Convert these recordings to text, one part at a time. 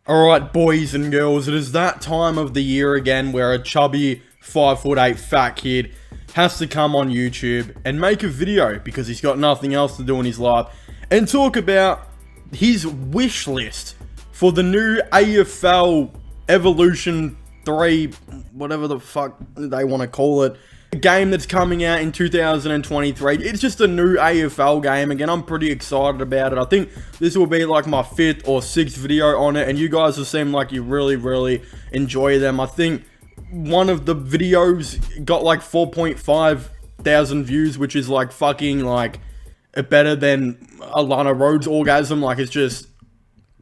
Alright, boys and girls, it is that time of the year again where a chubby 5'8" fat kid has to come on YouTube and make a video because he's got nothing else to do in his life and talk about his wish list for the new AFL Evolution 3, whatever the fuck they want to call it. A game that's coming out in 2023. It's just a new AFL game. Again, I'm pretty excited about it. I think this will be like my 5th or 6th video on it, and you guys have seemed like you really enjoy them. I think one of the videos got like 4.5 thousand views, which is like fucking like better than Alana Rhodes' orgasm. Like, it's just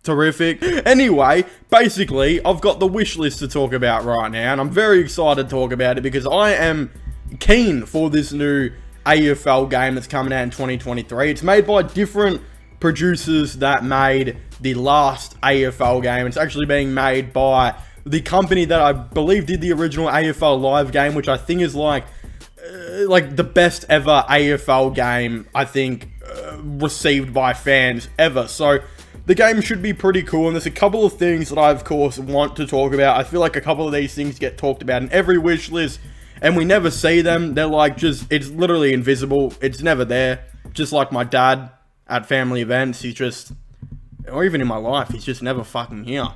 terrific. Anyway, basically, I've got the wish list to talk about right now, and I'm very excited to talk about it because I am keen for this new AFL game that's coming out in 2023. It's made by different producers that made the last AFL game. It's actually being made by the company that I believe did the original AFL live game, which I think is like the best ever AFL game, I think, received by fans ever. So the game should be pretty cool, and there's a couple of things that I, of course, want to talk about. I feel like a couple of these things get talked about in every wish list, and we never see them. They're like it's literally invisible. It's never there. Just like my dad at family events. He's just, or even in my life, he's just never fucking here.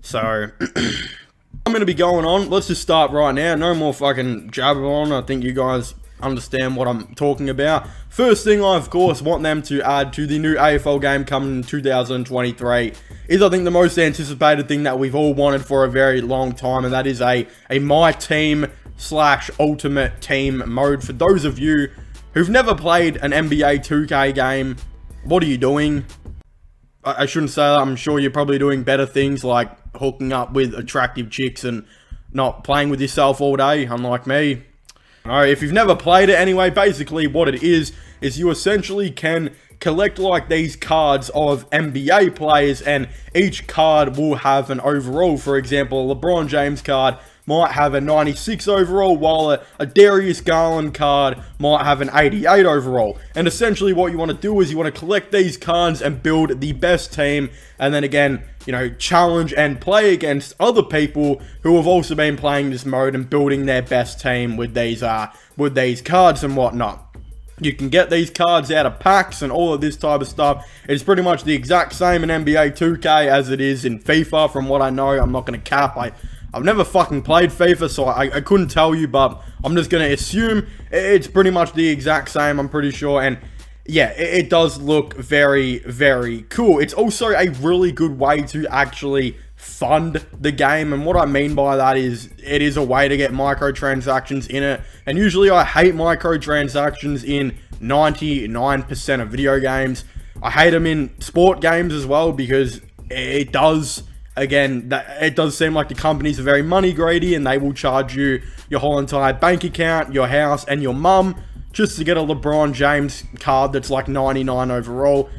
So, I'm going to be going on. Let's just start right now. No more fucking jabber on. I think you guys understand what I'm talking about. First thing I, of course, want them to add to the new AFL game coming in 2023 is, I think, the most anticipated thing that we've all wanted for a very long time, and that is a MyTeam / Ultimate Team mode. For those of you who've never played an NBA 2K game, what are you doing? I shouldn't say that. I'm sure you're probably doing better things like hooking up with attractive chicks and not playing with yourself all day, unlike me. Alright, if you've never played it anyway, basically what it is you essentially can collect like these cards of NBA players, and each card will have an overall. For example, a LeBron James card might have a 96 overall, while a Darius Garland card might have an 88 overall. And essentially what you want to do is you want to collect these cards and build the best team, and then again, you know, challenge and play against other people who have also been playing this mode and building their best team with these cards and whatnot. You can get these cards out of packs and all of this type of stuff. It's pretty much the exact same in NBA 2K as it is in FIFA, from what I know. I'm not going to cap. I've never fucking played FIFA, so I couldn't tell you, but I'm just going to assume it's pretty much the exact same, I'm pretty sure. And yeah, it does look very cool. It's also a really good way to actually fund the game, and what I mean by that is it is a way to get microtransactions in it. And usually I hate microtransactions in 99% of video games. I hate them in sport games as well, because it does, again, it does seem like the companies are very money greedy, and they will charge you your whole entire bank account, your house, and your mum just to get a LeBron James card that's like 99 overall.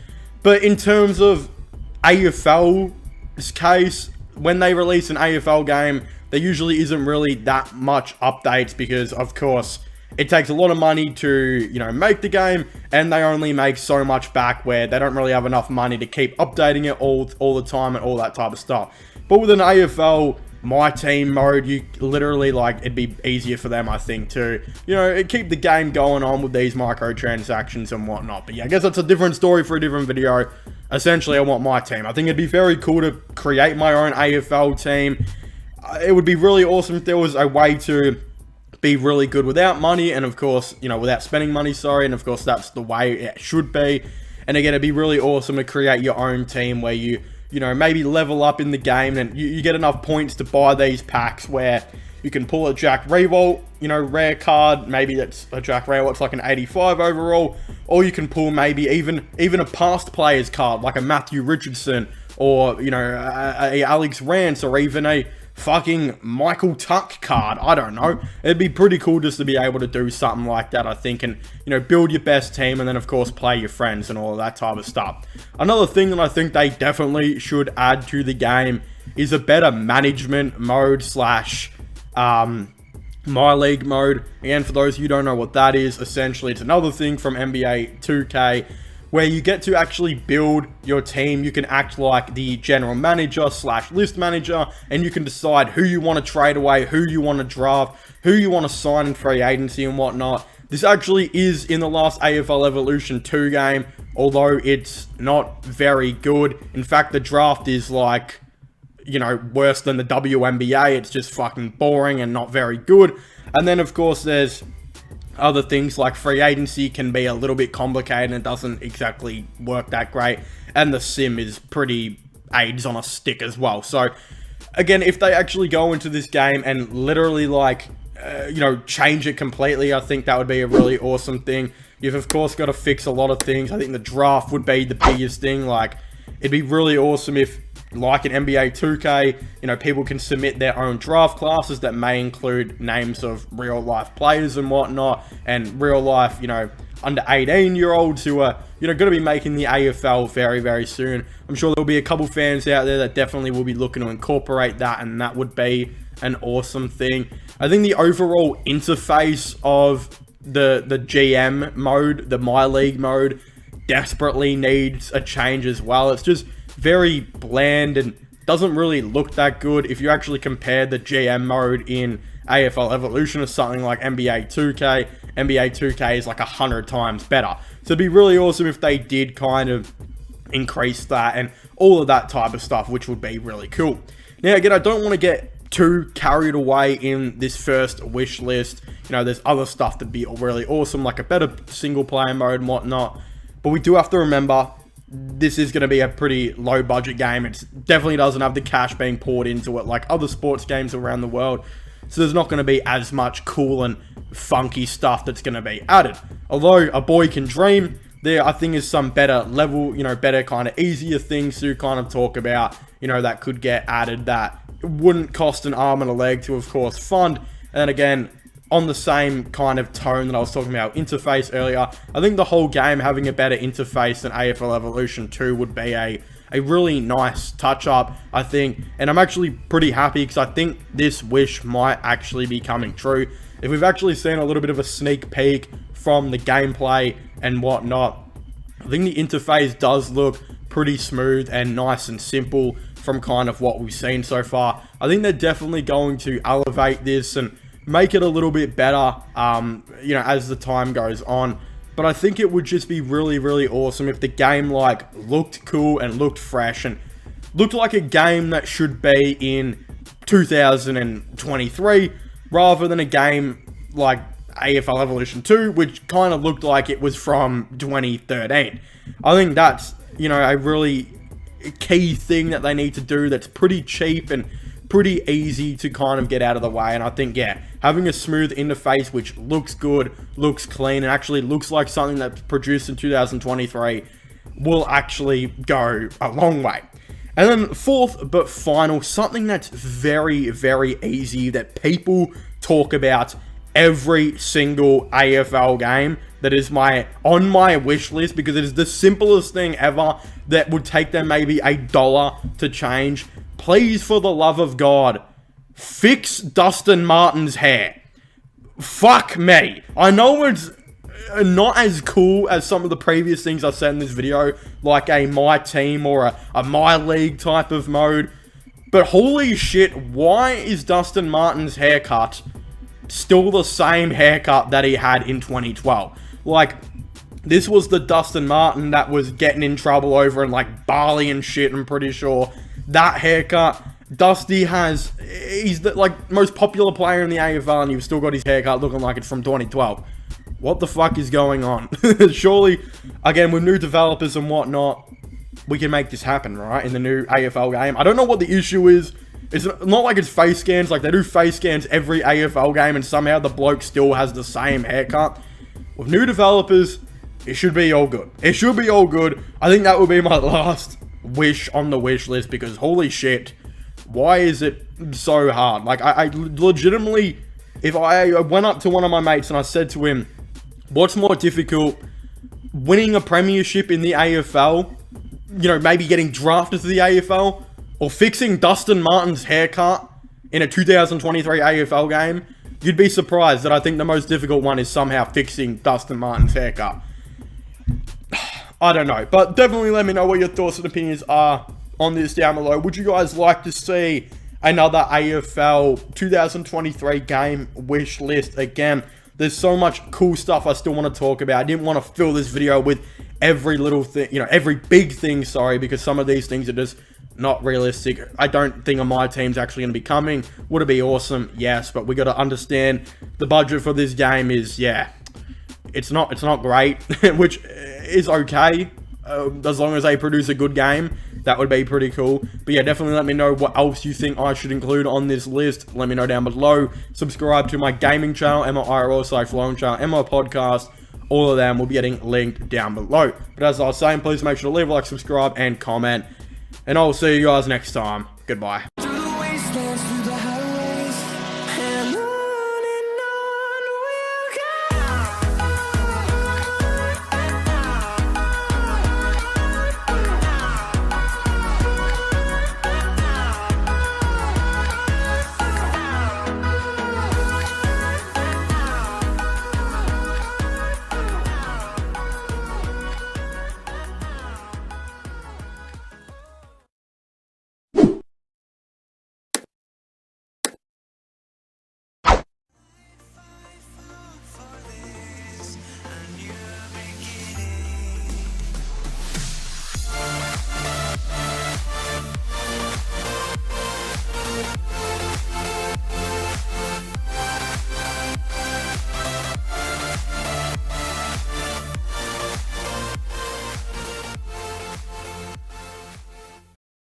But in terms of AFL's case, when they release an AFL game, there usually isn't really that much updates because, of course, it takes a lot of money to, you know, make the game, and they only make so much back where they don't really have enough money to keep updating it all the time and all that type of stuff. But with an AFL MyTeam mode, you literally, like, it'd be easier for them, I think, to, you know, keep the game going on with these microtransactions and whatnot. But yeah, I guess that's a different story for a different video. Essentially, I want MyTeam. I think it'd be very cool to create my own AFL team. It would be really awesome if there was a way to be really good without money, and of course, you know, without spending money, sorry, and of course that's the way it should be. And again, it'd be really awesome to create your own team where you know, maybe level up in the game, and you get enough points to buy these packs where you can pull a Jack Rewalt, you know, rare card. Maybe that's a Jack Rewalt, it's like an 85 overall, or you can pull maybe even a past player's card, like a Matthew Richardson, or, you know, a Alex Rance, or even a fucking Michael Tuck card. I don't know. It'd be pretty cool just to be able to do something like that, I think, and, you know, build your best team, and then, of course, play your friends and all of that type of stuff. Another thing that I think they definitely should add to the game is a better management mode / My League mode. Again, for those of you who don't know what that is, essentially it's another thing from NBA 2K where you get to actually build your team. You can act like the general manager slash list manager, and you can decide who you want to trade away, who you want to draft, who you want to sign in free agency and whatnot. This actually is in the last AFL Evolution 2 game, although it's not very good. In fact, the draft is like, you know, worse than the WNBA. It's just fucking boring and not very good. And then, of course, there's other things like free agency can be a little bit complicated and it doesn't exactly work that great. And the sim is pretty AIDS on a stick as well. So, again, if they actually go into this game and literally, like, you know, change it completely, I think that would be a really awesome thing. You've, of course, got to fix a lot of things. I think the draft would be the biggest thing. Like, it'd be really awesome if, like in NBA 2K, you know, people can submit their own draft classes that may include names of real-life players and whatnot, and real-life, you know, under 18-year-olds who are, you know, going to be making the AFL very, very soon. I'm sure there'll be a couple fans out there that definitely will be looking to incorporate that, and that would be an awesome thing. I think the overall interface of the GM mode, the My League mode, desperately needs a change as well. It's just very bland and doesn't really look that good. If you actually compare the GM mode in AFL Evolution to something like NBA 2K, NBA 2K is like 100 times better. So it'd be really awesome if they did kind of increase that and all of that type of stuff, which would be really cool. Now, again, I don't want to get too carried away in this first wish list. You know, there's other stuff that'd be really awesome, like a better single player mode and whatnot. But we do have to remember, this is going to be a pretty low budget game. It definitely doesn't have the cash being poured into it like other sports games around the world. So there's not going to be as much cool and funky stuff that's going to be added. Although a boy can dream, there I think is some better level, you know, better kind of easier things to kind of talk about, you know, that could get added that wouldn't cost an arm and a leg to, of course, fund. And again, on the same kind of tone that I was talking about interface earlier, I think the whole game having a better interface than AFL Evolution 2 would be a really nice touch-up, I think. And I'm actually pretty happy because I think this wish might actually be coming true. If we've actually seen a little bit of a sneak peek from the gameplay and whatnot, I think the interface does look pretty smooth and nice and simple from kind of what we've seen so far. I think they're definitely going to elevate this and make it a little bit better, you know, as the time goes on. But I think it would just be really, really awesome if the game, like, looked cool and looked fresh and looked like a game that should be in 2023 rather than a game like AFL Evolution 2, which kind of looked like it was from 2013. I think that's, you know, a really key thing that they need to do that's pretty cheap and pretty easy to kind of get out of the way. And I think, yeah, having a smooth interface which looks good, looks clean, and actually looks like something that's produced in 2023 will actually go a long way. And then fourth but final, something that's very, very easy that people talk about every single AFL game, that is on my wish list because it is the simplest thing ever that would take them maybe $1 to change. Please, for the love of God, fix Dustin Martin's hair. Fuck me. I know it's not as cool as some of the previous things I said in this video, like a MyTeam or a My League type of mode. But holy shit, why is Dustin Martin's haircut still the same haircut that he had in 2012? Like, this was the Dustin Martin that was getting in trouble over in, like, Bali and shit, I'm pretty sure. That haircut, Dusty he's the, like, most popular player in the AFL, and you've still got his haircut looking like it's from 2012. What the fuck is going on? Surely, again, with new developers and whatnot, we can make this happen, right? In the new AFL game. I don't know what the issue is. It's not like it's face scans. Like, they do face scans every AFL game, and somehow the bloke still has the same haircut. With new developers, it should be all good. It should be all good. I think that would be my last wish on the wish list, because holy shit, why is it so hard? Like, I legitimately, if I went up to one of my mates and I said to him, what's more difficult, winning a premiership in the AFL, you know, maybe getting drafted to the AFL, or fixing Dustin Martin's haircut in a 2023 AFL game? You'd be surprised that I think the most difficult one is somehow fixing Dustin Martin's haircut. I don't know. But definitely let me know what your thoughts and opinions are on this down below. Would you guys like to see another AFL 2023 game wish list? Again, there's so much cool stuff I still want to talk about. I didn't want to fill this video with every little thing, every big thing, sorry, because some of these things are just not realistic. I don't think my team's actually going to be coming. Would it be awesome? Yes, but we got to understand the budget for this game is, yeah, it's not great, which is okay. As long as they produce a good game, that would be pretty cool. But yeah, definitely let me know what else you think I should include on this list. Let me know down below. Subscribe to my gaming channel, MyIRL/Flowing channel, and my podcast. All of them will be getting linked down below. But as I was saying, please make sure to leave a like, subscribe, and comment. And I'll see you guys next time. Goodbye.